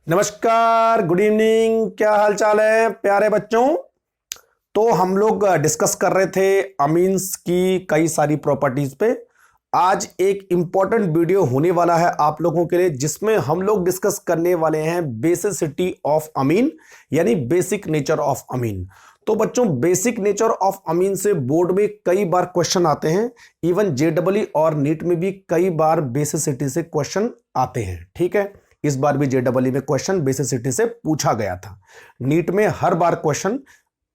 नमस्कार, good evening. क्या हाल चाल है प्यारे बच्चों। तो हम लोग डिस्कस कर रहे थे अमीन्स की कई सारी प्रॉपर्टीज पे। आज एक इंपॉर्टेंट वीडियो होने वाला है आप लोगों के लिए, जिसमें हम लोग डिस्कस करने वाले हैं बेसिसिटी ऑफ अमीन, यानी बेसिक नेचर ऑफ अमीन। तो बच्चों, बेसिक नेचर ऑफ अमीन से बोर्ड में कई बार क्वेश्चन आते हैं। इवन जेडबलई और नीट में भी कई बार बेसिसिटी से क्वेश्चन आते हैं। ठीक है, इस बार भी जेडबलई में क्वेश्चन बेसिसिटी से पूछा गया था। नीट में हर बार क्वेश्चन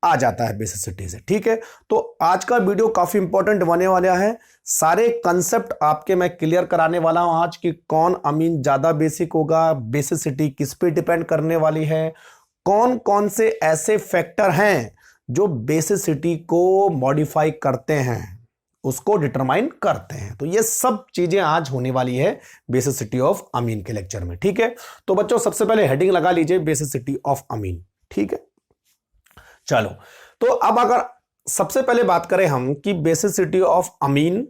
आ जाता है बेसिसिटी से। ठीक है, तो आज का वीडियो काफी इंपॉर्टेंट बनने वाला है। सारे कंसेप्ट आपके मैं क्लियर कराने वाला हूं आज कि कौन अमीन ज्यादा बेसिक होगा, बेसिसिटी किस पे डिपेंड करने वाली है, कौन कौन से ऐसे फैक्टर हैं जो बेसिसिटी को मॉडिफाई करते हैं, उसको डिटरमाइन करते हैं। तो ये सब चीजें आज होने वाली है बेसिसिटी ऑफ अमीन के लेक्चर में। ठीक है, तो बच्चों सबसे पहले हेडिंग लगा लीजिए बेसिसिटी ऑफ अमीन। ठीक है, चलो। तो अब अगर सबसे पहले बात करें हम कि बेसिसिटी ऑफ अमीन,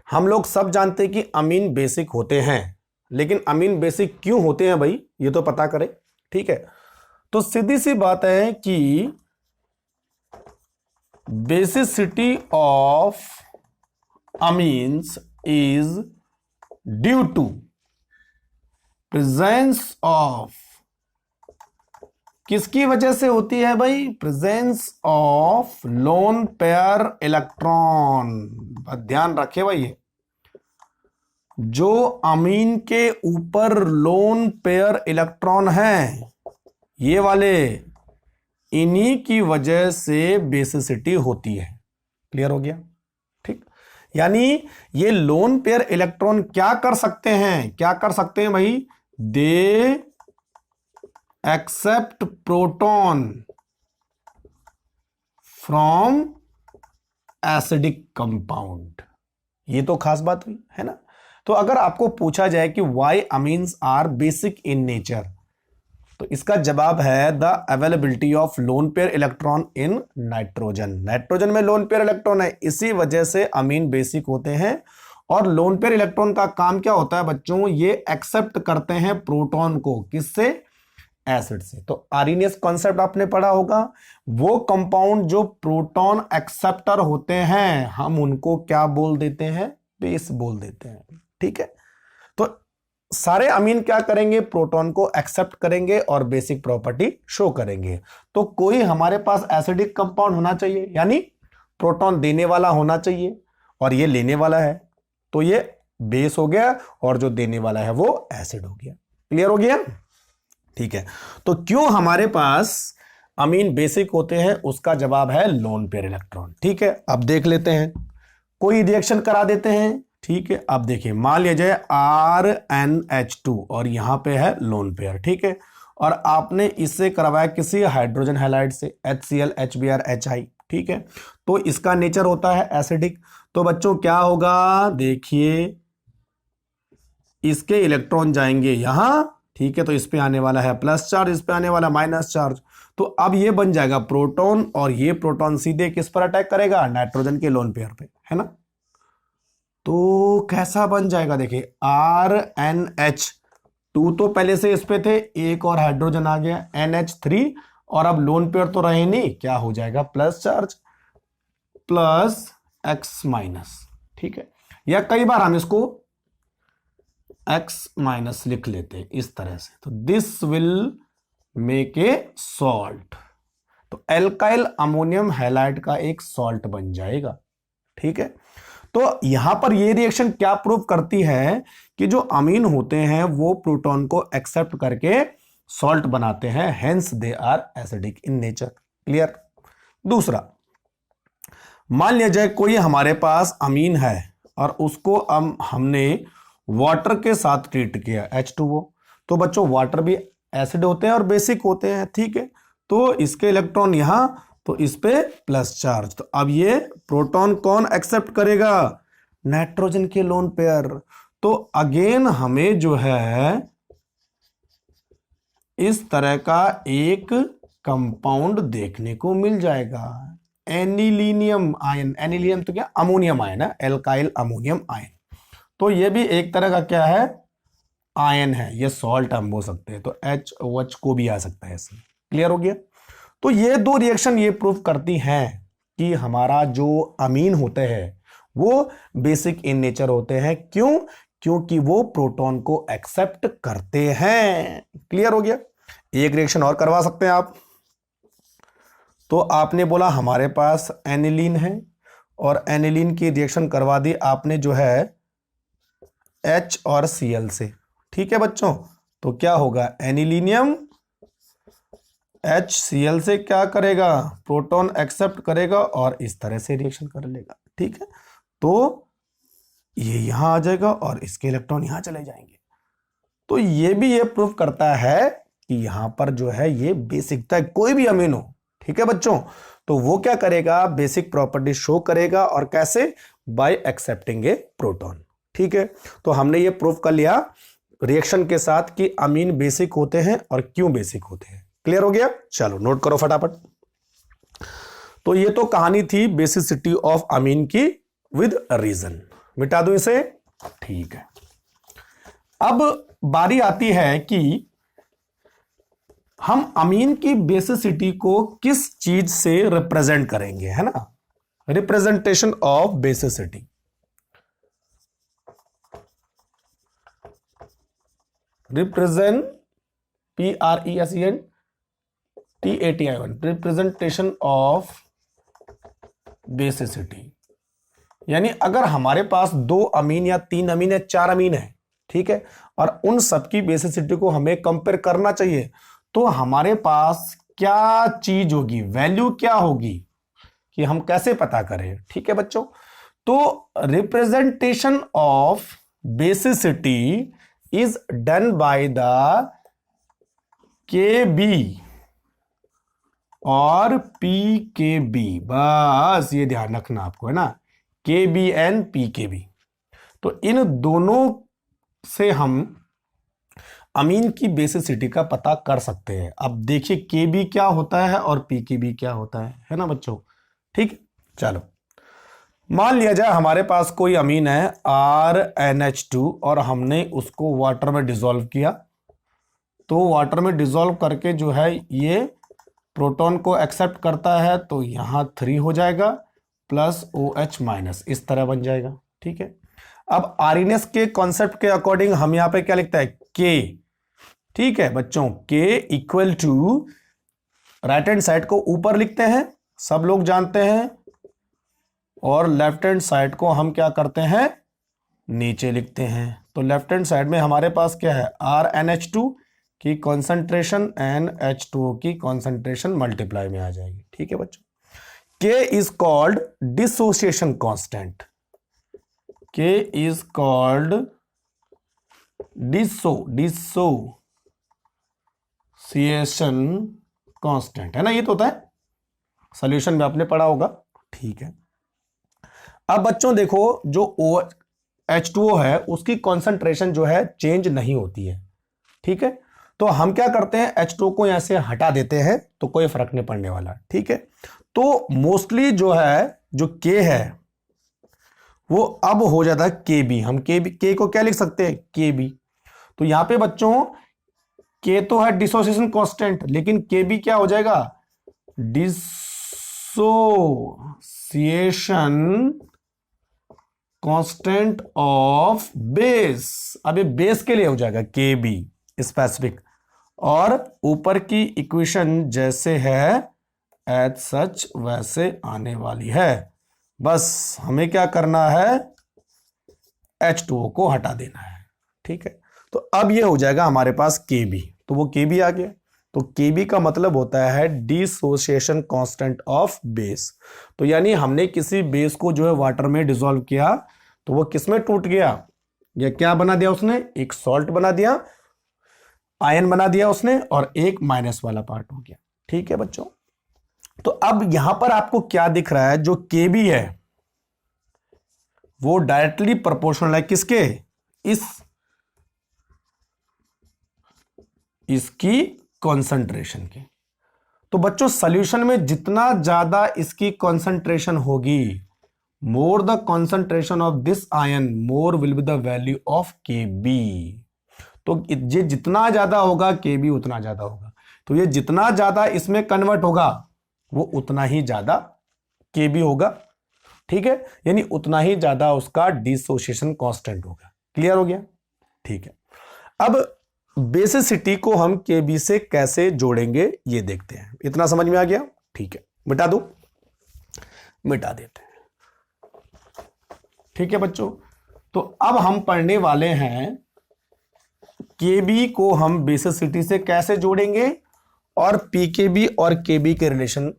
हम लोग सब जानते हैं कि अमीन बेसिक होते हैं, लेकिन अमीन बेसिक क्यों होते हैं भाई, ये तो पता करें। ठीक है, तो सीधी सी बात है कि basicity of amines is due to presence of, किसकी वजह से होती है भाई, presence of lone pair electron. ध्यान रखे भाई, जो अमीन के ऊपर लोन पेयर इलेक्ट्रॉन है, ये वाले, इन्हीं की वजह से बेसिसिटी होती है। क्लियर हो गया। यानी ये लोन पेयर इलेक्ट्रॉन क्या कर सकते हैं, क्या कर सकते हैं भाई, they accept proton from acidic compound. ये तो खास बात हुई है ना। तो अगर आपको पूछा जाए कि why amines are basic in nature, तो इसका जवाब है the availability of lone pair electron in nitrogen. Nitrogen में लोन पेयर इलेक्ट्रॉन है, इसी वजह से अमीन बेसिक होते हैं। और लोन पेयर इलेक्ट्रॉन का काम क्या होता है बच्चों, ये एक्सेप्ट करते हैं प्रोटॉन को, किससे, एसिड से। तो आर्रीनियस कॉन्सेप्ट आपने पढ़ा होगा। वो कंपाउंड जो प्रोटॉन एक्सेप्टर होते हैं, हम उनको क्या बोल देते हैं, बेस बोल देते हैं। ठीक है, तो सारे अमीन क्या करेंगे, प्रोटॉन को एक्सेप्ट करेंगे और बेसिक प्रॉपर्टी शो करेंगे। तो कोई हमारे पास एसिडिक कंपाउंड होना चाहिए, यानी प्रोटॉन देने वाला होना चाहिए, और ये लेने वाला है, तो ये बेस हो गया, और जो देने वाला है वो एसिड हो गया। क्लियर हो गया। ठीक है, तो क्यों हमारे पास अमीन बेसिक होते हैं, उसका जवाब है लोन पेयर इलेक्ट्रॉन। ठीक है, अब देख लेते हैं, कोई रिएक्शन करा देते हैं। ठीक है, अब देखिए, मान लिया जाए RnH2 और यहां पे है लोन पेयर। ठीक है, और आपने इससे करवाया किसी हाइड्रोजन हैलाइड से, HCl HBr HI। ठीक है, तो इसका नेचर होता है एसिडिक। तो बच्चों क्या होगा, देखिए, इसके इलेक्ट्रॉन जाएंगे यहां। ठीक है, तो इस पे आने वाला है प्लस चार्ज, इस पे आने वाला माइनस चार्ज। तो अब ये बन जाएगा प्रोटॉन, और ये प्रोटॉन सीधे किस पर अटैक करेगा, नाइट्रोजन के लोन पेयर पे, है ना। तो कैसा बन जाएगा, देखिए, RnH2 तो पहले से इस पे थे, एक और हाइड्रोजन आ गया NH3, और अब लोन पेयर तो रहे नहीं, क्या हो जाएगा, plus charge plus X minus. ठीक है, या कई बार हम इसको X माइनस लिख लेते हैं इस तरह से। तो this will make a salt, तो एल्काइल अमोनियम हैलाइड का एक सॉल्ट बन जाएगा। ठीक है, तो यहां पर ये रिएक्शन क्या प्रूव करती है कि जो अमीन होते हैं वो प्रोटॉन को एक्सेप्ट करके सॉल्ट बनाते हैं, hence they are acidic in nature. Clear. दूसरा, मान लिया जाए कोई हमारे पास अमीन है और उसको हमने वाटर के साथ ट्रीट किया, H2O। तो बच्चों, वाटर भी एसिड होते हैं और बेसिक होते हैं। ठीक है, तो इसके इलेक्ट्रॉन यहां, तो इस पे प्लस चार्ज। तो अब ये प्रोटॉन कौन एक्सेप्ट करेगा, नाइट्रोजन के लोन पेयर। तो अगेन हमें जो है इस तरह का एक कंपाउंड देखने को मिल जाएगा, एनिलीनियम आयन। एनिलीनियम तो क्या, अमोनियम आयन है, एल्काइल अमोनियम आयन। तो ये भी एक तरह का क्या है, आयन है, ये सॉल्ट हम बोल सकते हैं, तो HOH को भी आ सकता है इसमें। क्लियर हो गया? तो ये दो रिएक्शन ये प्रूव करती हैं कि हमारा जो अमीन होते हैं वो बेसिक इन नेचर होते हैं। क्यों? क्योंकि वो प्रोटॉन को एक्सेप्ट करते हैं। क्लियर हो गया? एक रिएक्शन और करवा सकते हैं आप। तो आपने बोला हमारे पास एनिलीन है और एनिलीन की रिएक्शन करवा दी आपने जो है H और Cl से। ठीक है बच्चों, तो क्या होगा? एनिलीनियम HCl से क्या करेगा? प्रोटॉन एक्सेप्ट करेगा और इस तरह से रिएक्शन कर लेगा। ठीक है, तो ये यहां आ जाएगा और इसके इलेक्ट्रॉन यहां चले जाएंगे। तो ये भी ये प्रूफ करता है कि यहां पर जो है ये बेसिक था, कोई भी अमीनो। ठीक है बच्चों, तो वो क्या करेगा? बेसिक प्रॉपर्टी शो करेगा। और कैसे? बाय एक्सेप्टिंग ए प्रोटॉन। ठीक है, तो हमने ये प्रूफ कर लिया रिएक्शन के साथ कि अमीन बेसिक होते हैं और क्यों बेसिक होते हैं। क्लियर हो गया? चलो नोट करो फटाफट। तो ये तो कहानी थी बेसिसिटी ऑफ अमीन की विद रीजन। मिटा दूं इसे? ठीक है, अब बारी आती है कि हम अमीन की बेसिसिटी को किस चीज से रिप्रेजेंट करेंगे, है ना? Representation of basicity. Represent PRESENTATION, representation of basicity. यानी अगर हमारे पास 2 अमीन या 3 अमीन या 4 अमीन है, ठीक है, और उन सबकी बेसिसिटी को हमें कंपेयर करना चाहिए, तो हमारे पास क्या चीज होगी, वैल्यू क्या होगी, कि हम कैसे पता करें? ठीक है बच्चों, तो representation of basicity is done by the KB और PKB। बस ये ध्यान रखना आपको, है ना, KB एंड PKB। तो इन दोनों से हम अमीन की बेसिसिटी का पता कर सकते हैं। अब देखिए KB क्या होता है और PKB क्या होता है ना बच्चों? ठीक, चलो मान लिया जाए हमारे पास कोई अमीन है RNH2 और हमने उसको वाटर में डिसॉल्व किया। तो वाटर में डिसॉल्व करके जो है ये प्रोटॉन को एक्सेप्ट करता है, तो यहां 3 हो जाएगा प्लस OH माइनस, इस तरह बन जाएगा। ठीक है, अब आरएनएस के कॉन्सेप्ट के अकॉर्डिंग हम यहां पे क्या लिखता है? K। ठीक है बच्चों, K equal to right hand side को ऊपर लिखते हैं, सब लोग जानते हैं, और लेफ्ट हैंड साइड को हम क्या करते हैं? नीचे लिखते हैं। तो लेफ्ट हैंड साइड में हमारे पास क्या है? RNH2 की कॉन्सेंट्रेशन एंड H2O की कॉन्सेंट्रेशन मल्टीप्लाई में आ जाएगी। ठीक है बच्चों, K is called dissociation constant. K is called dissociation constant, है ना? ये तो होता है, सॉल्यूशन में आपने पढ़ा होगा। ठीक है, अब बच्चों देखो, जो H2O है उसकी कॉन्सेंट्रेशन जो है चेंज नहीं होती है। ठीक है, तो हम क्या करते हैं? H2O को यहां से हटा देते हैं, तो कोई फर्क नहीं पड़ने वाला। ठीक है, तो मोस्टली जो है, जो K है वो अब हो जाता है KB। हम K को क्या लिख सकते हैं? KB। तो यहां पे बच्चों K तो है डिसोसिएशन कांस्टेंट, लेकिन KB क्या हो जाएगा? Dissociation constant of base. अब ये बेस के लिए हो जाएगा KB स्पेसिफिक, और ऊपर की इक्वेशन जैसे है एज सच वैसे आने वाली है। बस हमें क्या करना है? H2O को हटा देना है। ठीक है, तो अब ये हो जाएगा हमारे पास KB। तो वो KB आ गया। तो KB का मतलब होता है डिसोसिएशन कांस्टेंट ऑफ बेस। तो यानी हमने किसी बेस को जो है वाटर में डिसॉल्व किया, तो वो किस में टूट गया? या क्या बना दिया उसने? एक सॉल्ट बना दिया, आयन बना दिया उसने, और एक माइनस वाला पार्ट हो गया। ठीक है बच्चों, तो अब यहां पर आपको क्या दिख रहा है? जो KB है वो डायरेक्टली प्रोपोर्शनल है किसके? इसकी कॉन्सेंट्रेशन की। तो बच्चों सॉल्यूशन में जितना ज्यादा इसकी कॉन्सेंट्रेशन होगी, more the concentration of this ion, more will be the value of KB। तो ये जितना ज्यादा होगा के बी उतना ज्यादा होगा, तो ये जितना ज्यादा इसमें कन्वर्ट होगा वो उतना ही ज्यादा के बी होगा, ठीक है, यानी उतना ही ज्यादा उसका डिसोसिएशन कांस्टेंट होगा। क्लियर हो गया? ठीक है, अब बेसिसिटी को हम के बी से कैसे जोड़ेंगे ये देखते हैं। इतना समझ में आ गया? ठीक है, मिटा दो, मिटा देते हैं। ठीक है बच्चों, तो अब हम पढ़ने वाले हैं केबी को हम बेसिसिटी से कैसे जोड़ेंगे और पीकेबी और केबी के रिलेशन,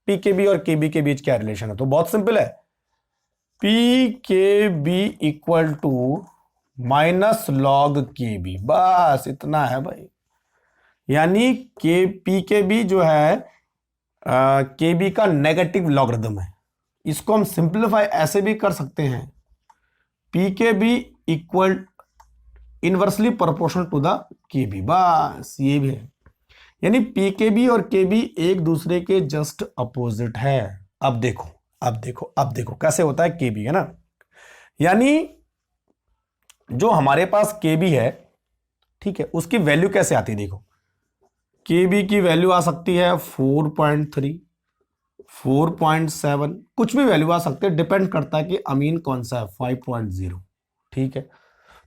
पीकेबी और केबी के बीच क्या रिलेशन है। तो बहुत सिंपल है, pKb equal to minus log Kb, बस इतना है भाई। यानी के पीकेबी जो है केबी का नेगेटिव लॉगरिथम है। इसको हम सिंप्लीफाई ऐसे भी कर सकते हैं, pKb equal inversely proportional to the Kb, बस ये भी है। यानी पीकेबी और केबी एक दूसरे के जस्ट अपोजिट है। अब देखो, अब देखो, अब देखो कैसे होता है केबी, है ना। यानी जो हमारे पास केबी है, ठीक है, उसकी वैल्यू कैसे आती है, देखो केबी की वैल्यू आ सकती है 4.3, 4.7, कुछ भी वैल्यू आ सकती है, डिपेंड करता है कि अमीन कौन सा है, 5.0, ठीक है।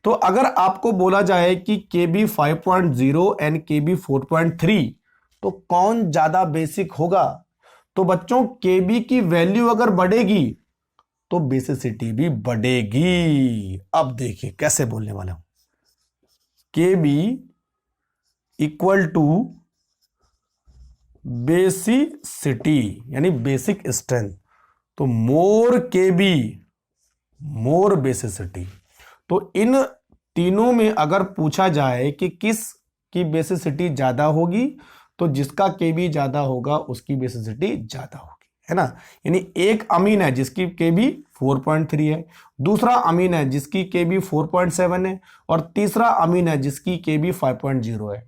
तो अगर आपको बोला जाए कि केबी 5.0 एंड केबी 4.3 तो कौन ज्यादा बेसिक होगा, तो बच्चों केबी की वैल्यू अगर बढ़ेगी तो बेसिसिटी भी बढ़ेगी। अब देखिए कैसे बोलने वाला हूं, केबी इक्वल टू बेसिसिटी यानी बेसिक स्ट्रेंथ, तो मोर केबी मोर बेसिसिटी। तो इन तीनों में अगर पूछा जाए कि किस की बेसिसिटी ज्यादा होगी, तो जिसका केबी ज्यादा होगा उसकी बेसिसिटी ज्यादा होगी, है ना। यानी एक अमीन है जिसकी केबी 4.3 है, दूसरा अमीन है जिसकी केबी 4.7 है, और तीसरा अमीन है जिसकी केबी 5.0 है।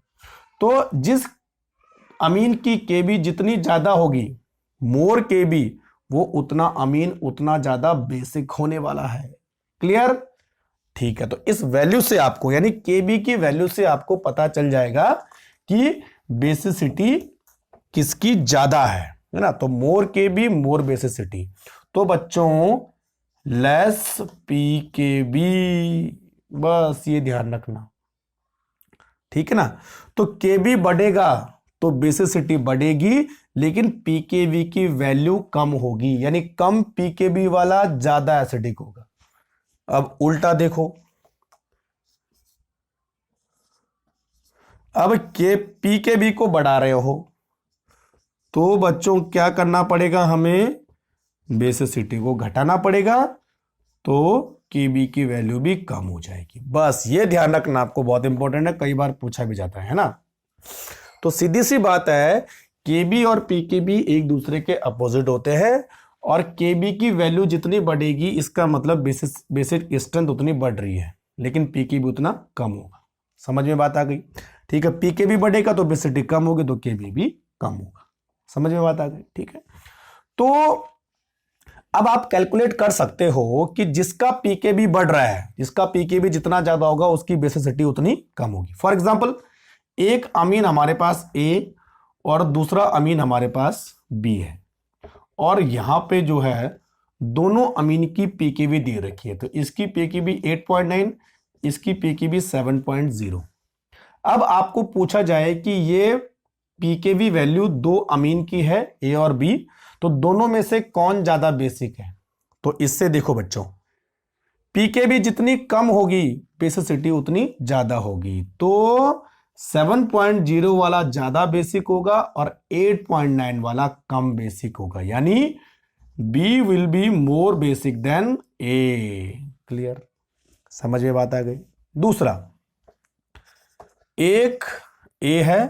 तो जिस अमीन की केबी जितनी ज्यादा होगी, मोर केबी, वो उतना अमीन उतना ज्यादा बेसिक होने वाला है। क्लियर? ठीक है, तो इस वैल्यू से आपको यानी केबी की वैल्यू से आपको पता चल जाएगा कि बेसिसिटी किसकी ज्यादा है ना। तो मोर केबी मोर बेसिसिटी, तो बच्चों लेस पी केबी, बस ये ध्यान रखना, ठीक है ना। तो केबी बढ़ेगा तो बेसिसिटी बढ़ेगी, लेकिन पीकेबी की वैल्यू कम होगी, यानी कम पीकेबी वाला ज्यादा एसिडिक होगा। अब उल्टा देखो, अब के पीकेबी को बढ़ा रहे हो तो बच्चों क्या करना पड़ेगा, हमें बेसिसिटी को घटाना पड़ेगा, तो केबी की वैल्यू भी कम हो जाएगी। बस ये ध्यान रखना, आपको बहुत इंपॉर्टेंट है, कई बार पूछा भी जाता है ना। तो सीधी सी बात है, केबी और पीकेबी एक दूसरे के अपोजिट होते हैं, और केबी की वैल्यू जितनी बढ़ेगी इसका मतलब बेसिक स्ट्रेंथ उतनी बढ़ रही है, लेकिन पीकेबी उतना कम होगा। समझ में बात आ गई? ठीक है, पीकेबी बढ़ेगा तो बेसिसिटी कम होगी, तो केबी भी कम होगा। समझ में बात आ गई? ठीक है, तो अब आप कैलकुलेट कर सकते हो कि जिसका पीकेबी बढ़ रहा है, जिसका पीकेबी जितना ज्यादा होगा उसकी बेसिसिटी उतनी कम होगी। फॉर एग्जांपल, एक अमीन हमारे पास ए और दूसरा अमीन हमारे पास बी है, और यहां पे जो है दोनों अमीन की पीकेबी दे रखी है, तो इसकी पीकेबी 8.9, इसकी पीकेबी 7.0। अब आपको पूछा जाए कि ये पीकेबी वैल्यू दो अमीन की है, ए और बी, तो दोनों में से कौन ज्यादा बेसिक है। तो इससे देखो बच्चों, पीकेबी जितनी कम होगी बेसिसिटी उतनी ज्यादा होगी, तो 7.0 वाला ज्यादा बेसिक होगा और 8.9 वाला कम बेसिक होगा, यानी B will be more basic than A. Clear? समझ में बात आ गई? दूसरा, एक ए है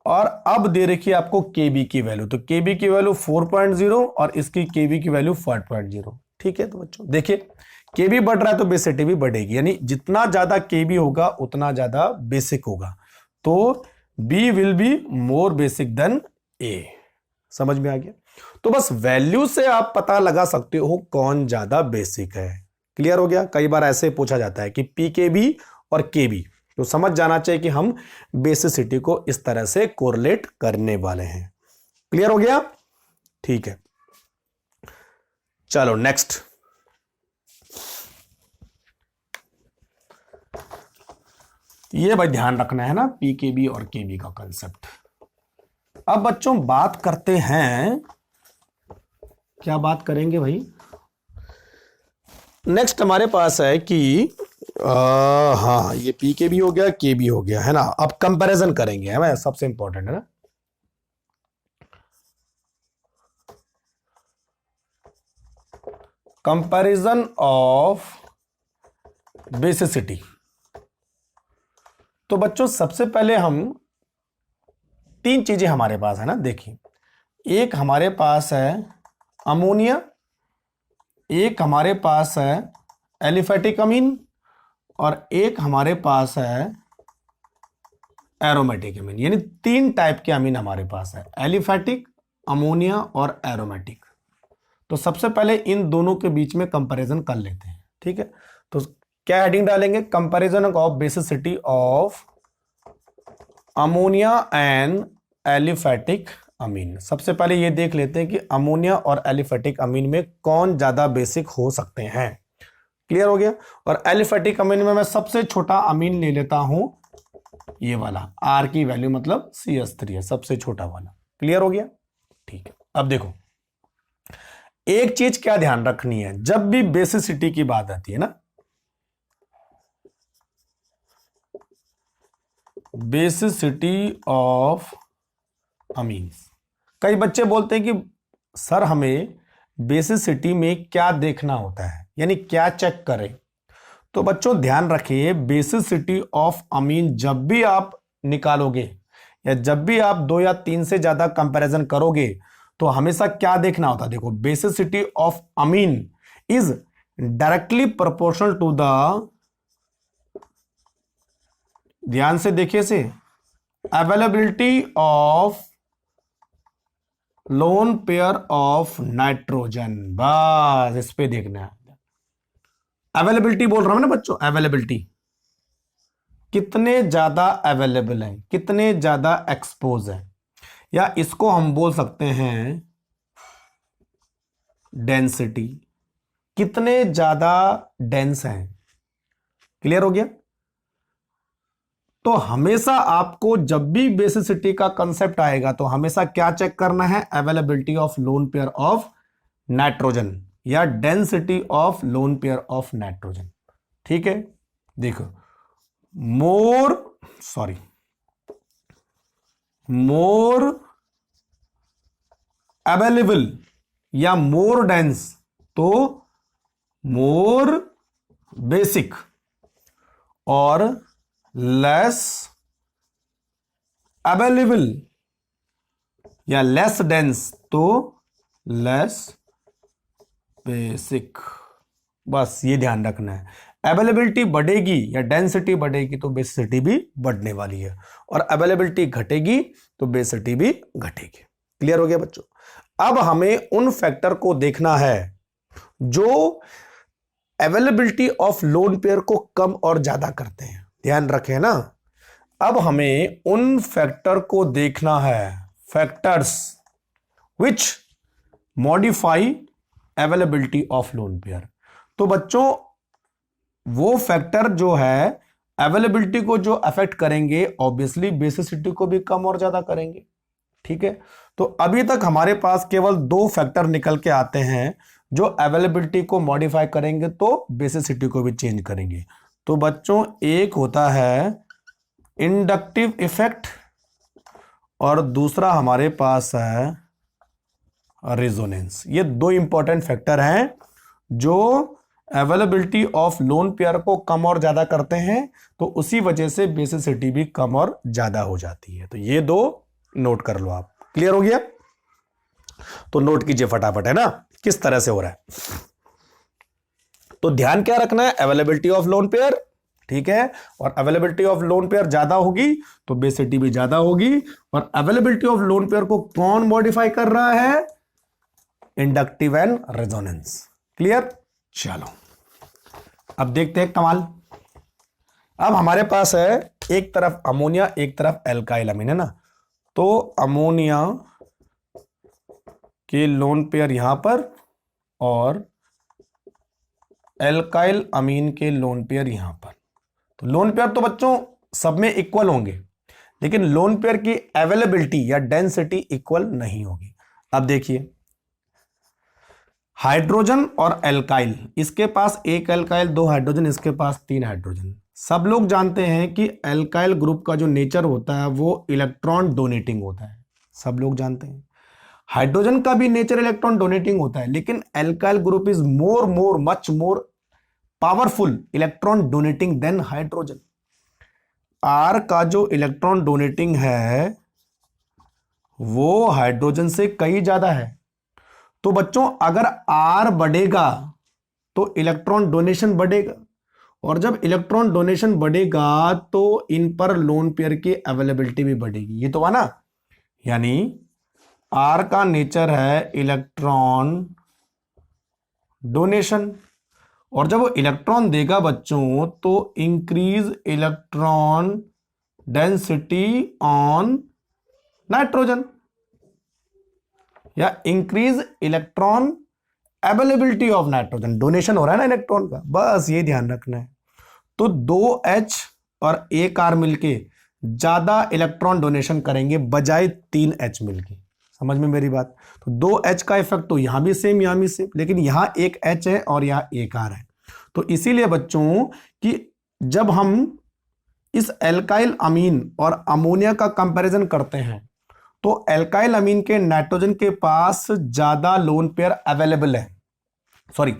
और अब दे रखी है आपको केबी की वैल्यू, तो केबी की वैल्यू 4.0 और इसकी केबी की वैल्यू 5.0। ठीक है, तो बच्चों देखिए, केबी बढ़ रहा है तो बेसिसिटी भी बढ़ेगी, यानी जितना ज्यादा केबी होगा उतना ज्यादा बेसिक होगा, तो B will be more basic than A. समझ में आ गया? तो बस वैल्यू से आप पता लगा सकते हो कौन ज्यादा बेसिक है। क्लियर हो गया? कई बार ऐसे पूछा जाता है कि पीकेबी और केबी, तो समझ जाना चाहिए कि हम बेसिसिटी को इस तरह से कोरिलेट करने वाले हैं। क्लियर हो गया? ठीक है, चलो नेक्स्ट। ये भाई ध्यान रखना है ना, पीकेबी और केबी का कंसेप्ट। अब बच्चों बात करते हैं, क्या बात करेंगे भाई? नेक्स्ट हमारे पास है कि हाँ, ये पीकेबी हो गया, केबी हो गया, है ना। अब कंपैरिजन करेंगे, है ना, सबसे इंपॉर्टेंट है ना। Comparison of basicity. तो बच्चों सबसे पहले हम तीन चीजें हमारे पास है ना, देखिए, एक हमारे पास है अमोनिया, एक हमारे पास है एलिफेटिक अमीन, और एक हमारे पास है एरोमेटिक अमीन। यानी तीन टाइप के अमीन हमारे पास है, एलिफेटिक, अमोनिया और एरोमेटिक। तो सबसे पहले इन दोनों के बीच में कंपैरिजन कर लेते हैं, ठीक है। तो क्या हेडिंग डालेंगे? Comparison of basicity of ammonia and aliphatic अमीन। सबसे पहले ये देख लेते हैं कि अमोनिया और एलिफेटिक अमीन में कौन ज्यादा बेसिक हो सकते हैं। क्लियर हो गया? और एलिफेटिक अमीन में मैं सबसे छोटा अमीन ले लेता हूं, ये वाला, आर की वैल्यू मतलब CH3 है, सबसे छोटा वाला। क्लियर हो गया? ठीक है। अब देखो, एक चीज क्या ध्यान रखनी है, जब भी बेसिसिटी की बात आती है ना, बेसिसिटी ऑफ अमीन्स, कई बच्चे बोलते हैं कि सर हमें बेसिसिटी में क्या देखना होता है, यानी क्या चेक करें। तो बच्चों ध्यान रखिए, बेसिसिटी ऑफ अमीन जब भी आप निकालोगे या जब भी आप 2 या 3 से ज्यादा कंपैरिजन करोगे तो हमेशा क्या देखना होता है? देखो, basicity of amine is directly proportional to the, ध्यान से देखिए से, availability of lone pair of nitrogen. बस इस पे देखना है, अवेलेबिलिटी बोल रहा हूं ना बच्चों, अवेलेबिलिटी, कितने ज्यादा अवेलेबल है, कितने ज्यादा एक्सपोज है, या इसको हम बोल सकते हैं डेंसिटी, कितने ज्यादा डेंस हैं। क्लियर हो गया? तो हमेशा आपको जब भी बेसिसिटी का कंसेप्ट आएगा तो हमेशा क्या चेक करना है? Availability of lone pair of nitrogen या density of lone pair of nitrogen. ठीक है, देखो, मोर अवेलेबल या मोर डेंस तो मोर बेसिक, और लेस अवेलेबल या लेस डेंस तो लेस बेसिक। बस ये ध्यान रखना है, अवेलेबिलिटी बढ़ेगी या डेंसिटी बढ़ेगी तो बेसिसिटी भी बढ़ने वाली है, और अवेलेबिलिटी घटेगी तो बेसिसिटी भी घटेगी। क्लियर हो गया बच्चों? अब हमें उन फैक्टर को देखना है जो अवेलेबिलिटी ऑफ लोन पेयर को कम और ज्यादा करते हैं। ध्यान रखें ना, अब हमें उन फैक्टर को देखना है, factors which modify availability of lone pair. तो बच्चों वो फैक्टर जो है अवेलेबिलिटी को जो अफेक्ट करेंगे, ऑब्वियसली बेसिसिटी को भी कम और ज्यादा करेंगे। ठीक है, तो अभी तक हमारे पास केवल 2 फैक्टर निकल के आते हैं जो अवेलेबिलिटी को मॉडिफाई करेंगे तो बेसिसिटी को भी चेंज करेंगे। तो बच्चों एक होता है इंडक्टिव इफेक्ट और दूसरा हमारे पास है रेजोनेंस। ये 2 इंपॉर्टेंट फैक्टर हैं जो अवेलेबिलिटी ऑफ लोन पेयर को कम और ज्यादा करते हैं, तो उसी वजह से बेसिसिटी भी कम और ज्यादा हो जाती है। तो ये 2 नोट कर लो आप। क्लियर हो गया? तो नोट कीजिए फटाफट, है ना, किस तरह से हो रहा है। तो ध्यान क्या रखना है? अवेलेबिलिटी ऑफ लोन पेयर, ठीक है, और अवेलेबिलिटी ऑफ लोन पेयर ज्यादा होगी तो बेसिसिटी भी ज्यादा होगी। और अवेलेबिलिटी ऑफ लोन पेयर को कौन मॉडिफाई कर रहा है? Inductive and resonance. क्लियर? चलो अब देखते हैं कमाल। अब हमारे पास है एक तरफ अमोनिया एक तरफ एल्काइल अमीन, है ना। तो अमोनिया के लोन पेयर यहां पर और एल्काइल अमीन के लोन पेयर यहां पर। तो लोन पेयर तो बच्चों सब में इक्वल होंगे, लेकिन लोन पेयर की अवेलेबिलिटी या डेंसिटी इक्वल नहीं होगी। अब देखिए, हाइड्रोजन और एल्काइल, इसके पास एक एल्काइल दो हाइड्रोजन, इसके पास तीन हाइड्रोजन। सब लोग जानते हैं कि एल्काइल ग्रुप का जो नेचर होता है वो इलेक्ट्रॉन डोनेटिंग होता है, सब लोग जानते हैं। हाइड्रोजन का भी नेचर इलेक्ट्रॉन डोनेटिंग होता है, लेकिन alkyl group is much more powerful electron donating than hydrogen. R का जो इलेक्ट्रॉन डोनेटिंग है वो हाइड्रोजन से कई ज्यादा है। तो बच्चों अगर आर बढ़ेगा तो इलेक्ट्रॉन डोनेशन बढ़ेगा, और जब इलेक्ट्रॉन डोनेशन बढ़ेगा तो इन पर लोन पेयर की अवेलेबिलिटी भी बढ़ेगी। ये तो हुआ ना, यानी आर का नेचर है इलेक्ट्रॉन डोनेशन, और जब वो इलेक्ट्रॉन देगा बच्चों तो increase electron density on nitrogen या increase electron availability of nitrogen. Donation हो रहा है ना इलेक्ट्रॉन का, बस ये ध्यान रखना है। तो 2H और एक R मिलके ज्यादा इलेक्ट्रॉन डोनेशन करेंगे बजाय 3H मिलके। समझ में मेरी बात? तो 2H का इफेक्ट तो यहां भी सेम यहां भी सेम, लेकिन यहां एक H है और यहां एक R है। तो इसीलिए बच्चों कि जब हम इस एल्काइल अमीन और अमोनिया का कंपैरिजन करते हैं तो एल्काइल अमीन के नाइट्रोजन के पास ज्यादा लोन पेयर अवेलेबल है, sorry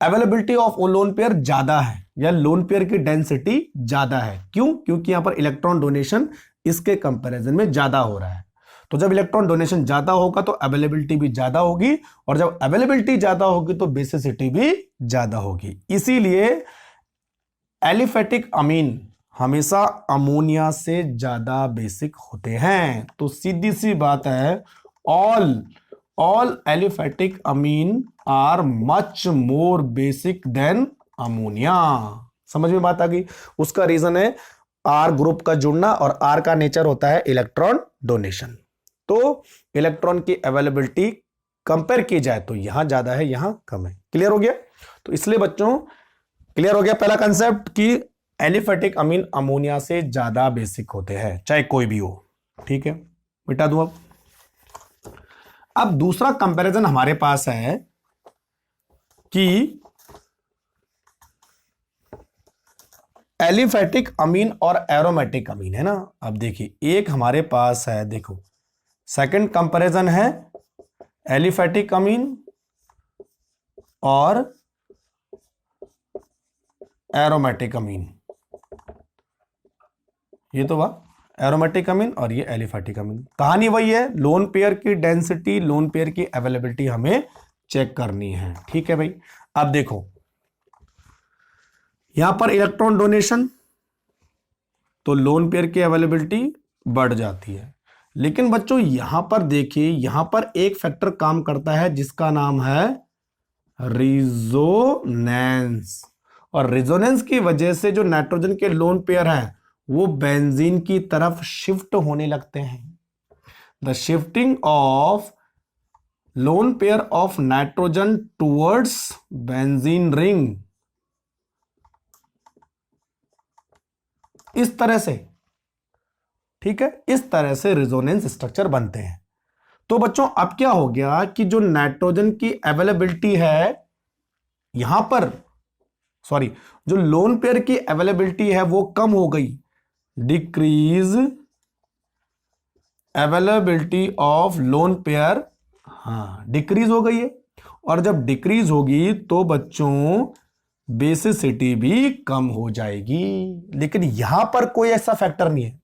availability of lone pair ज्यादा है या लोन पेयर की डेंसिटी ज्यादा है। क्यों? क्योंकि यहां पर इलेक्ट्रॉन डोनेशन इसके कंपैरिजन में ज्यादा हो रहा है। तो जब इलेक्ट्रॉन डोनेशन ज्यादा होगा तो अवेलेबिलिटी भी ज्यादा होगी, और जब अवेलेबिलिटी ज्यादा होगी तो बेसिसिटी भी ज्यादा होगी। इसीलिए एलिफेटिक अमीन हमेशा अमोनिया से ज्यादा बेसिक होते हैं। तो सीधी सी बात है, all aliphatic amine are much more basic than ammonia. समझ में बात आ गई? उसका रीजन है आर ग्रुप का जुड़ना, और आर का नेचर होता है इलेक्ट्रॉन डोनेशन। तो इलेक्ट्रॉन की अवेलेबिलिटी कंपेयर की जाए तो यहां ज्यादा है यहां कम है। क्लियर हो गया? तो इसलिए बच्चों क्लियर हो गया पहला कंसेप्ट कि एलिफेटिक अमीन अमोनिया से ज्यादा बेसिक होते हैं, चाहे कोई भी हो। ठीक है, मिटा दूं। अब दूसरा कंपैरिजन हमारे पास है कि एलिफेटिक अमीन और एरोमेटिक अमीन, है ना। अब देखिए एक हमारे पास है, देखो सेकंड कंपैरिजन है एलिफेटिक अमीन और एरोमेटिक अमीन। ये तो वाह एरोमेटिक अमीन और ये एलिफेटिक अमीन। कहानी वही है, लोन पेयर की डेंसिटी लोन पेयर की अवेलेबिलिटी हमें चेक करनी है। ठीक है भाई। अब देखो यहां पर इलेक्ट्रॉन डोनेशन तो लोन पेयर की अवेलेबिलिटी बढ़ जाती है, लेकिन बच्चों यहां पर देखिए यहां पर एक फैक्टर काम करता है जिसका नाम है रिजोनेंस, और रिजोनेंस की वजह से जो नाइट्रोजन के लोन पेयर हैं वो बेंजीन की तरफ शिफ्ट होने लगते हैं। The shifting of lone pair of nitrogen towards benzene ring, इस तरह से, ठीक है, इस तरह से रिजोनेंस स्ट्रक्चर बनते हैं। तो बच्चों अब क्या हो गया कि जो नाइट्रोजन की अवेलेबिलिटी है यहां पर, सॉरी जो लोन पेयर की अवेलेबिलिटी है वो कम हो गई, decrease availability of lone pair, हाँ डिक्रीज हो गई है। और जब डिक्रीज होगी तो बच्चों बेसिसिटी भी कम हो जाएगी। लेकिन यहां पर कोई ऐसा फैक्टर नहीं है,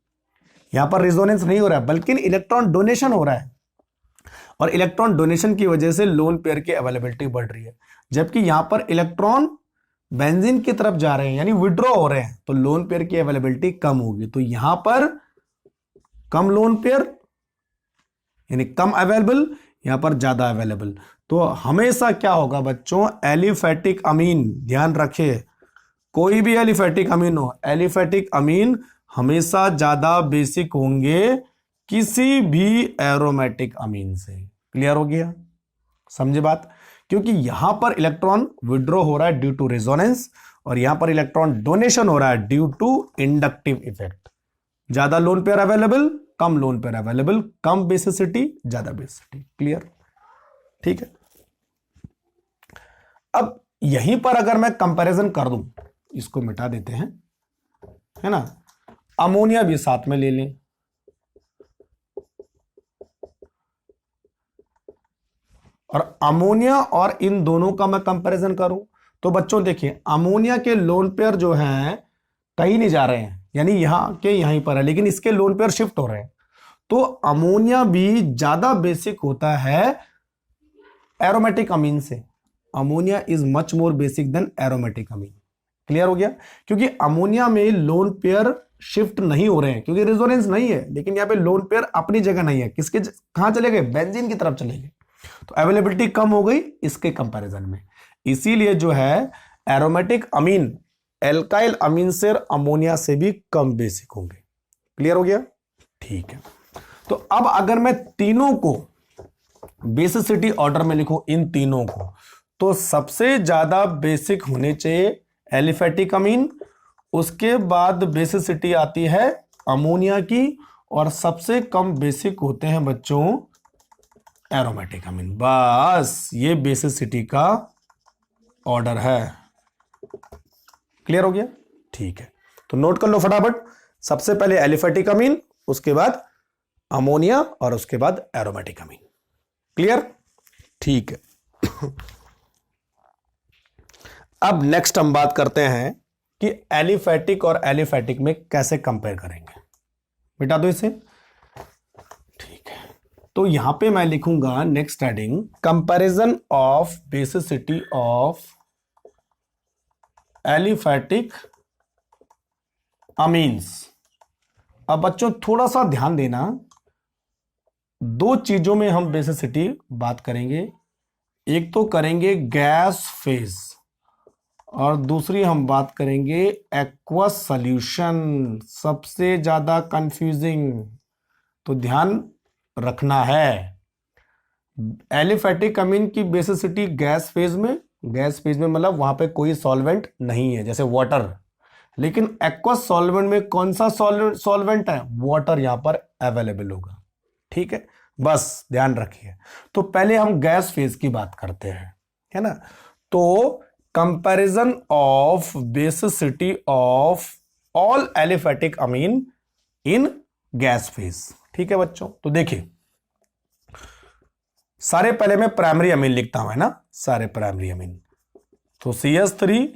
यहां पर रिजोनेंस नहीं हो रहा है बल्कि इलेक्ट्रॉन डोनेशन हो रहा है, और इलेक्ट्रॉन डोनेशन की वजह से लोन पेयर की अवेलेबिलिटी बढ़ रही है। जबकि यहां पर इलेक्ट्रॉन बेंजीन की तरफ जा रहे हैं यानी विड्रॉ हो रहे हैं, तो लोन पेयर की अवेलेबिलिटी कम होगी। तो यहां पर कम लोन पेयर यानी कम अवेलेबल, यहां पर ज्यादा अवेलेबल। तो हमेशा क्या होगा बच्चों, एलिफेटिक अमीन, ध्यान रखिए, कोई भी एलिफेटिक अमीन हो, एलिफेटिक अमीन हमेशा ज्यादा बेसिक होंगे किसी भी एरोमेटिक अमीन से। क्लियर हो गया? समझे बात? क्योंकि यहां पर इलेक्ट्रॉन विड्रॉ हो रहा है ड्यू टू रेजोनेंस और यहां पर इलेक्ट्रॉन डोनेशन हो रहा है ड्यू टू इंडक्टिव इफेक्ट। ज्यादा लोन पेयर अवेलेबल, कम लोन पेयर अवेलेबल, कम बेसिसिटी, ज्यादा बेसिसिटी। क्लियर? ठीक है। अब यहीं पर अगर मैं कंपैरिजन कर दूं, इसको मिटा देते हैं, है ना, अमोनिया भी साथ में ले लें, और अमोनिया और इन दोनों का मैं कंपैरिजन करूं तो बच्चों देखिए, अमोनिया के लोन पेयर जो हैं कहीं नहीं जा रहे हैं, यानी यहां के यहीं पर है, लेकिन इसके लोन पेयर शिफ्ट हो रहे हैं। तो अमोनिया भी ज्यादा बेसिक होता है एरोमेटिक अमीन से। Ammonia is much more basic than aromatic amine. Clear हो गया? क्योंकि अमोनिया में लोन पेयर शिफ्ट नहीं हो रहे हैं क्योंकि रेजोनेंस नहीं है, लेकिन यहां पे लोन पेयर अपनी जगह नहीं है। किसके कहां चले गए? बेंजीन की तरफ चले गए। तो अवेलेबिलिटी कम हो गई इसके कंपैरिजन में। इसीलिए जो है एरोमेटिक अमीन एल्काइल अमीन से अमोनिया से भी कम बेसिक होंगे। क्लियर हो गया? ठीक है। तो अब अगर मैं तीनों को बेसिसिटी ऑर्डर में लिखूं, इन तीनों को, तो सबसे ज्यादा बेसिक होने चाहिए एलिफेटिक अमीन, उसके बाद बेसिसिटी आती है अमोनिया की, और सबसे कम बेसिक होते हैं बच्चों एरोमेटिक अमीन। बस ये बेसिसिटी का ऑर्डर है। क्लियर हो गया? ठीक है। तो नोट कर लो फटाफट, सबसे पहले एलिफेटिक अमीन, उसके बाद अमोनिया, और उसके बाद एरोमेटिक अमीन। क्लियर? ठीक है। अब नेक्स्ट हम बात करते हैं कि एलिफेटिक और एलिफेटिक में कैसे कंपेयर करेंगे। मिटा दो इसे। ठीक है। तो यहां पे मैं लिखूंगा next heading, comparison of basicity of aliphatic amines. अब बच्चों थोड़ा सा ध्यान देना, दो चीजों में हम बेसिसिटी बात करेंगे। एक तो करेंगे गैस फेज, और दूसरी हम बात करेंगे एक्वस सॉल्यूशन। सबसे ज्यादा कंफ्यूजिंग, तो ध्यान रखना है। एलिफेटिक अमीन की बेसिसिटी गैस फेज में, गैस फेज में मतलब वहां पे कोई सॉल्वेंट नहीं है जैसे वाटर, लेकिन एक्वस सॉल्वेंट में कौन सा सॉल्वेंट है? वाटर यहां पर अवेलेबल होगा। ठीक है, बस ध्यान रखिए। तो पहले हम गैस फेज की बात करते हैं, है ना। तो comparison of basicity of all aliphatic Amin in gas phase. ठीक है बच्चों, तो देखिए, सारे पहले मैं प्राइमरी अमीन लिखता हूं, है ना, सारे प्राइमरी अमीन। तो CH3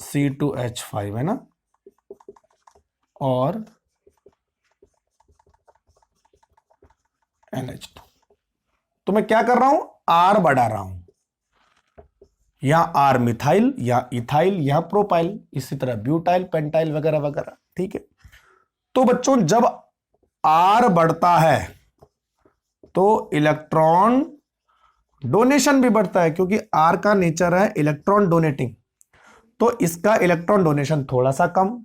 C2H5 है ना, और NH2। तो मैं क्या कर रहा हूं? R बढ़ा रहा हूं, या R मिथाइल, या इथाइल, या प्रोपाइल, इसी तरह ब्यूटाइल, पेंटाइल वगैरह वगैरह। ठीक है। तो बच्चों जब R बढ़ता है तो इलेक्ट्रॉन डोनेशन भी बढ़ता है, क्योंकि R का नेचर है इलेक्ट्रॉन डोनेटिंग। तो इसका इलेक्ट्रॉन डोनेशन थोड़ा सा कम,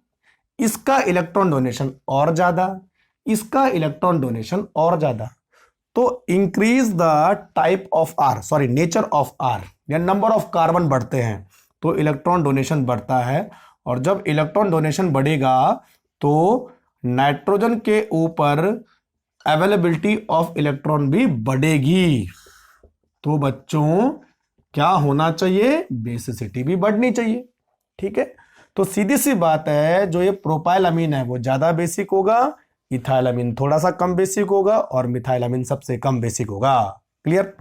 इसका इलेक्ट्रॉन डोनेशन और ज्यादा, इसका इलेक्ट्रॉन डोनेशन और ज्यादा। तो increase the type of R, sorry nature of R, या नंबर ऑफ कार्बन बढ़ते हैं तो इलेक्ट्रॉन डोनेशन बढ़ता है। और जब इलेक्ट्रॉन डोनेशन बढ़ेगा तो नाइट्रोजन के ऊपर अवेलेबिलिटी ऑफ इलेक्ट्रॉन भी बढ़ेगी। तो बच्चों क्या होना चाहिए? बेसिसिटी भी बढ़नी चाहिए। ठीक है। तो सीधी सी बात है, जो ये प्रोपाइल अमीन है वो ज्यादा बेसिक होगा, इथाइल अमीन थोड़ा सा कम बेसिक होगा, और मिथाइल अमीन सबसे कम बेसिक होगा। क्लियर?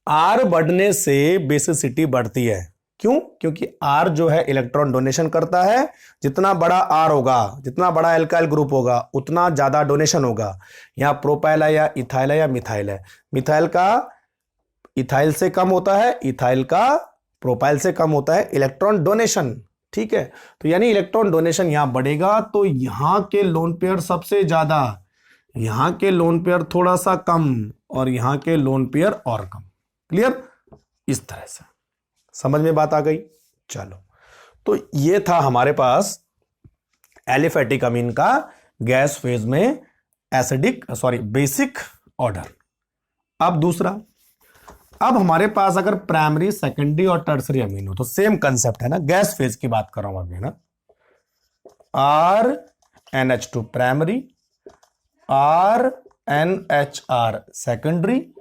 R बढ़ने से बेसिसिटी बढ़ती है। क्यों? क्योंकि R जो है इलेक्ट्रॉन डोनेशन करता है। जितना बड़ा R होगा, जितना बड़ा एल्काइल ग्रुप होगा, उतना ज्यादा डोनेशन होगा। यहां प्रोपाइल है, या इथाइल है, या मिथाइल है। मिथाइल का इथाइल से कम होता है, इथाइल का प्रोपाइल से कम होता है इलेक्ट्रॉन डोनेशन। ठीक है। तो यानी इलेक्ट्रॉन डोनेशन यहां बढ़ेगा, तो यहां के लोन पेयर सबसे ज्यादा, यहां के लोन पेयर थोड़ा सा कम और यहां के लोन पेयर और कम। क्लियर? इस तरह से समझ में बात आ गई। चलो, तो ये था हमारे पास एलिफेटिक अमीन का गैस फेज में बेसिक ऑर्डर। अब दूसरा, अब हमारे पास अगर प्राइमरी, सेकेंडरी और टर्सरी अमीन हो तो सेम कंसेप्ट है ना, गैस फेज की बात कर रहा हूं अभी ना। RNH2 primary, RNHR secondary,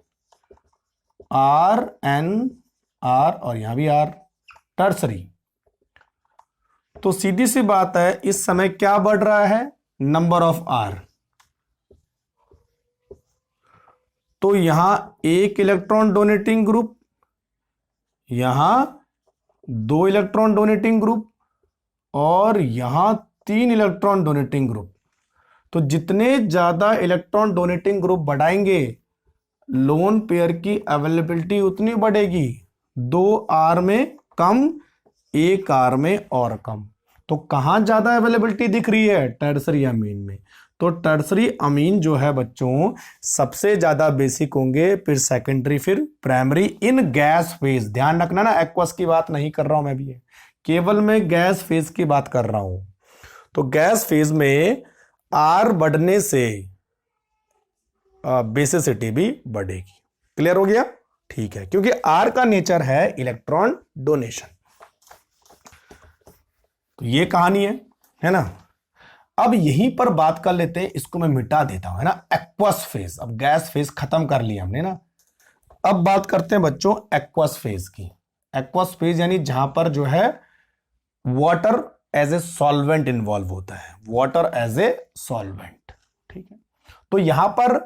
RNR और यहां भी R टर्सरी। तो सीधी सी बात है, इस समय क्या बढ़ रहा है? Number of R। तो यहां एक इलेक्ट्रॉन डोनेटिंग ग्रुप, यहां 2 इलेक्ट्रॉन डोनेटिंग ग्रुप और यहां 3 इलेक्ट्रॉन डोनेटिंग ग्रुप। तो जितने ज्यादा इलेक्ट्रॉन डोनेटिंग ग्रुप बढ़ाएंगे, लोन पेयर की अवेलेबिलिटी उतनी बढ़ेगी। 2 R में कम, 1 R में और कम। तो कहां ज्यादा अवेलेबिलिटी दिख रही है? टर्सरी अमीन में। तो टर्सरी अमीन जो है बच्चों, सबसे ज्यादा बेसिक होंगे, फिर सेकेंडरी, फिर प्राइमरी इन गैस फेज। ध्यान रखना ना, एक्वस की बात नहीं कर रहा हूं मैं भी, केवल मैं गैस फेज की बात कर रहा हूं। तो गैस फेज में R बढ़ने से बेसिसिटी भी बढ़ेगी। क्लियर हो गया? ठीक है, क्योंकि R का नेचर है इलेक्ट्रॉन डोनेशन। तो ये कहानी है ना। अब यहीं पर बात कर लेते हैं, इसको मैं मिटा देता हूं, है ना, एक्वस फेज। अब गैस फेज खत्म कर लिया हमने ना। अब बात करते हैं बच्चों एक्वस फेज की। एक्वस फेज यानी जहां पर जो है water as a solvent involve होता है, वाटर एज ए सॉल्वेंट। ठीक है, तो यहां पर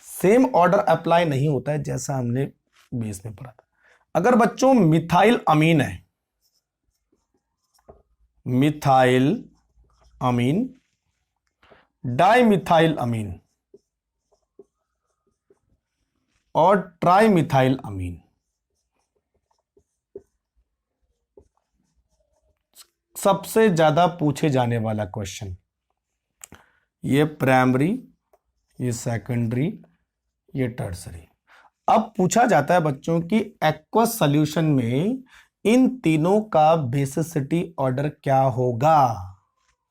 सेम ऑर्डर अप्लाई नहीं होता है जैसा हमने बेस में पढ़ा था। अगर बच्चों मिथाइल अमीन है, मिथाइल अमीन, डाइमिथाइल अमीन और ट्राइमिथाइल अमीन, सबसे ज्यादा पूछे जाने वाला क्वेश्चन। ये प्राइमरी, ये सेकेंडरी, ये टर्सरी। अब पूछा जाता है बच्चों कि एक्वस सॉल्यूशन में इन तीनों का बेसिसिटी ऑर्डर क्या होगा।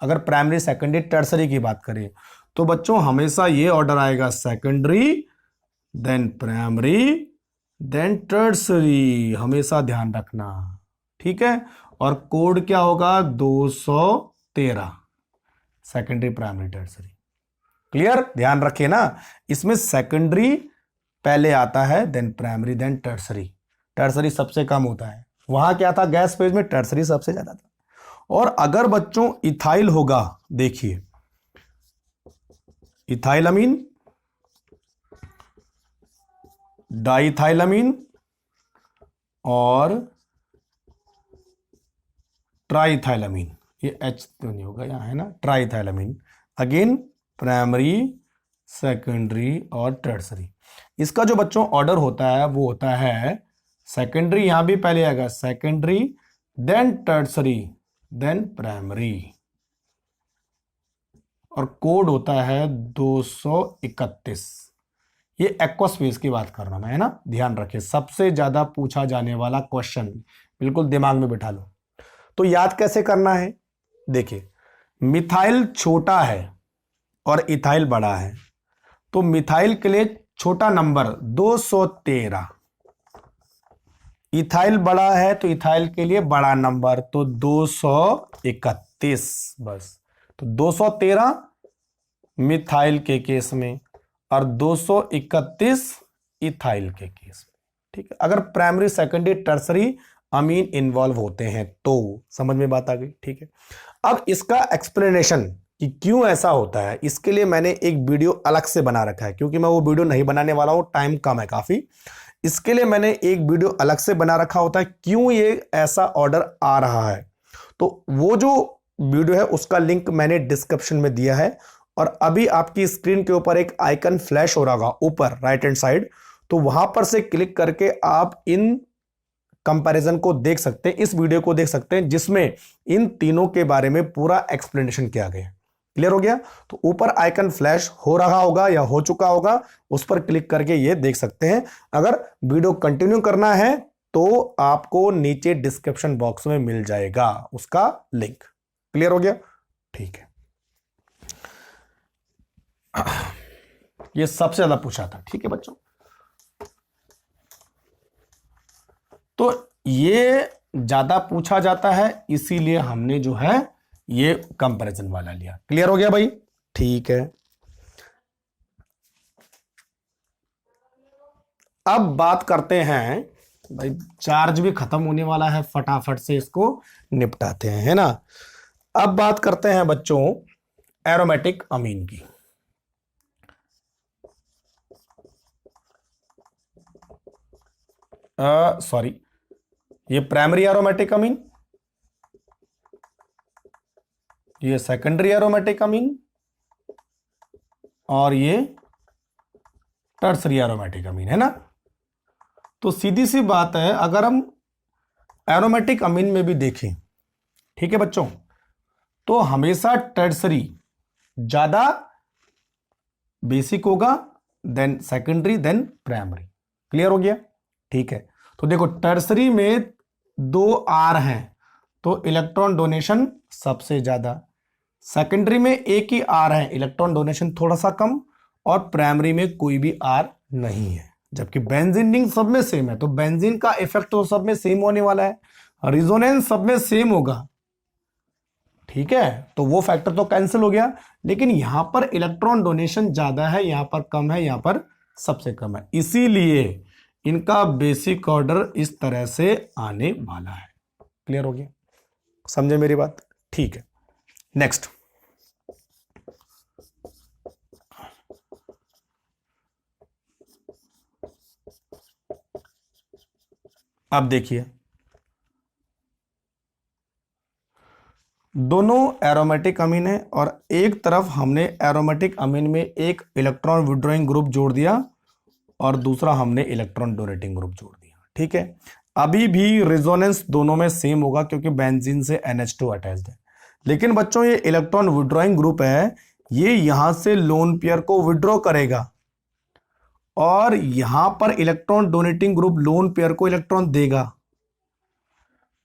अगर प्राइमरी, सेकेंडरी, टर्सरी की बात करें तो बच्चों हमेशा ये ऑर्डर आएगा, secondary then primary then tertiary. हमेशा ध्यान रखना, ठीक है। और कोड क्या होगा? 213, सेकेंडरी, प्राइमरी, टर्सरी। क्लियर? ध्यान रखिए ना, इसमें सेकेंडरी पहले आता है, then primary, then tertiary. Tertiary सबसे कम होता है। वहां क्या था गैस फेज में? टर्सरी सबसे ज्यादा था। और अगर बच्चों इथाइल होगा, देखिए इथाइल अमीन, डाइथाइल अमीन और ट्राइथाइलमीन, ये H तो नहीं होगा यहां, है ना, ट्राइथाइलमीन। अगेन प्राइमरी, सेकेंडरी और टर्सरी। इसका जो बच्चों ऑर्डर होता है वो होता है सेकेंडरी, यहां भी पहले आएगा secondary, then tertiary, then primary. और कोड होता है 231। ये एक्वस फेज की बात कर रहा हूं मैं, है ना। ध्यान रखिए, सबसे ज्यादा पूछा जाने वाला क्वेश्चन, बिल्कुल दिमाग में बिठा लो। तो याद कैसे करना है? देखिए, मिथाइल छोटा है और इथाइल बड़ा है, तो मिथाइल के लिए छोटा नंबर 213, इथाइल बड़ा है तो इथाइल के लिए बड़ा नंबर तो 231, बस। तो 213 मिथाइल के केस में और 231 इथाइल के केस में। ठीक है, अगर प्राइमरी, सेकेंडरी, टर्सरी अमीन इन्वॉल्व होते हैं तो समझ में बात आ गई। ठीक है, अब इसका एक्सप्लेनेशन कि क्यों ऐसा होता है, इसके लिए मैंने एक वीडियो अलग से बना रखा है, क्योंकि मैं वो वीडियो नहीं बनाने वाला हूं, टाइम कम है काफी। इसके लिए मैंने एक वीडियो अलग से बना रखा होता है, क्यों ये ऐसा ऑर्डर आ रहा है। तो वो जो वीडियो है उसका लिंक मैंने डिस्क्रिप्शन में दिया है, और अभी आपकी स्क्रीन के ऊपर एक आइकन फ्लैश हो रहा होगा ऊपर राइट हैंड साइड, तो वहां पर से क्लिक करके आप इन कंपैरिजन को देख सकते हैं, इस वीडियो को देख सकते हैं जिसमें इन तीनों के बारे में पूरा एक्सप्लेनेशन किया गया है। क्लियर हो गया? तो ऊपर आइकन फ्लैश हो रहा होगा या हो चुका होगा, उस पर क्लिक करके ये देख सकते हैं। अगर वीडियो कंटिन्यू करना है तो आपको नीचे डिस्क्रिप्शन बॉक्स में मिल जाएगा उसका लिंक। क्लियर हो गया? ठीक है, ये सबसे ज्यादा पूछा था। ठीक है बच्चों, तो ये ज्यादा पूछा जाता है, इसीलिए हमने जो है ये कंपैरिजन वाला लिया। क्लियर हो गया भाई? ठीक है, अब बात करते हैं भाई, चार्ज भी खत्म होने वाला है, फटाफट से इसको निपटाते हैं, है ना। अब बात करते हैं बच्चों एरोमेटिक अमीन की। सॉरी, ये प्राइमरी एरोमेटिक अमीन, ये सेकेंडरी एरोमेटिक अमीन, और ये टर्सरी एरोमेटिक अमीन, है ना। तो सीधी सी बात है, अगर हम एरोमेटिक अमीन में भी देखें, ठीक है बच्चों, तो हमेशा टर्सरी ज्यादा बेसिक होगा, then secondary, then primary. Clear हो गया? ठीक है, तो देखो टर्सरी में 2 आर हैं, तो इलेक्ट्रॉन डोनेशन सबसे ज्यादा, सेकेंडरी में एक ही आर है, इलेक्ट्रॉन डोनेशन थोड़ा सा कम, और प्राइमरी में कोई भी आर नहीं है। जबकि बेंजीन रिंग सब में सेम है, तो बेंजीन का इफेक्ट तो सब में सेम होने वाला है, रिजोनेंस सब में सेम होगा। ठीक है, तो वो फैक्टर तो कैंसिल हो गया, लेकिन यहां पर इलेक्ट्रॉन डोनेशन ज्यादा है, यहां पर कम है, यहां पर सबसे कम है, इसीलिए इनका बेसिक ऑर्डर इस तरह से आने वाला है। क्लियर हो गया? समझे मेरी बात? ठीक है, नेक्स्ट। अब देखिए, दोनों एरोमेटिक अमीन है, और एक तरफ हमने एरोमेटिक अमीन में एक इलेक्ट्रॉन विड्रॉइंग ग्रुप जोड़ दिया और दूसरा हमने इलेक्ट्रॉन डोनेटिंग ग्रुप जोड़ दिया। ठीक है, अभी भी रेजोनेंस दोनों में सेम होगा क्योंकि बेंजीन से NH2 अटैच्ड है, लेकिन बच्चों ये इलेक्ट्रॉन विड्रॉइंग ग्रुप है, ये यहां से लोन पेयर को विड्रॉ करेगा, और यहां पर electron donating group lone pair को इलेक्ट्रॉन देगा।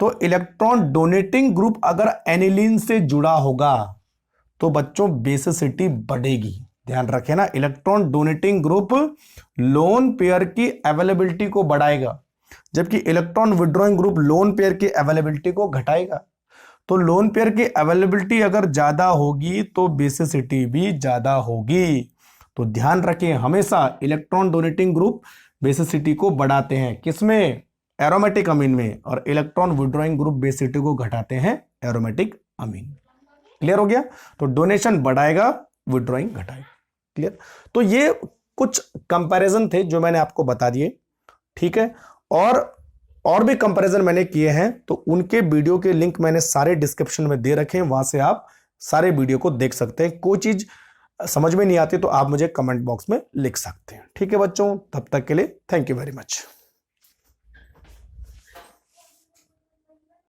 तो इलेक्ट्रॉन डोनेटिंग ग्रुप अगर एनिलीन से जुड़ा होगा तो बच्चों बेसिसिटी बढ़ेगी। ध्यान रखें ना, electron donating group lone pair की अवेलेबिलिटी को बढ़ाएगा, जबकि electron withdrawing group lone pair की अवेलेबिलिटी को घटाएगा। तो लोन पेयर की अवेलेबिलिटी अगर ज्यादा होगी तो बेसिसिटी भी ज्यादा होगी। तो ध्यान रखें, हमेशा इलेक्ट्रॉन डोनेटिंग ग्रुप बेसिसिटी को बढ़ाते हैं, किसमें? एरोमेटिक अमीन में, और इलेक्ट्रॉन विड्रॉइंग ग्रुप बेसिसिटी को घटाते हैं एरोमेटिक अमीन। क्लियर हो गया? तो डोनेशन बढ़ाएगा, विड्रॉइंग घटाएगा। क्लियर? तो ये कुछ कंपैरिजन थे जो मैंने आपको बता दिए। ठीक है, और भी कंपैरिजन मैंने किए हैं, तो उनके वीडियो के लिंक मैंने सारे डिस्क्रिप्शन में दे रखे हैं, वहां से आप सारे वीडियो को देख सकते हैं। कोई चीज समझ में नहीं आती तो आप मुझे कमेंट बॉक्स में लिख सकते हैं। ठीक है बच्चों, तब तक के लिए थैंक यू वेरी मच।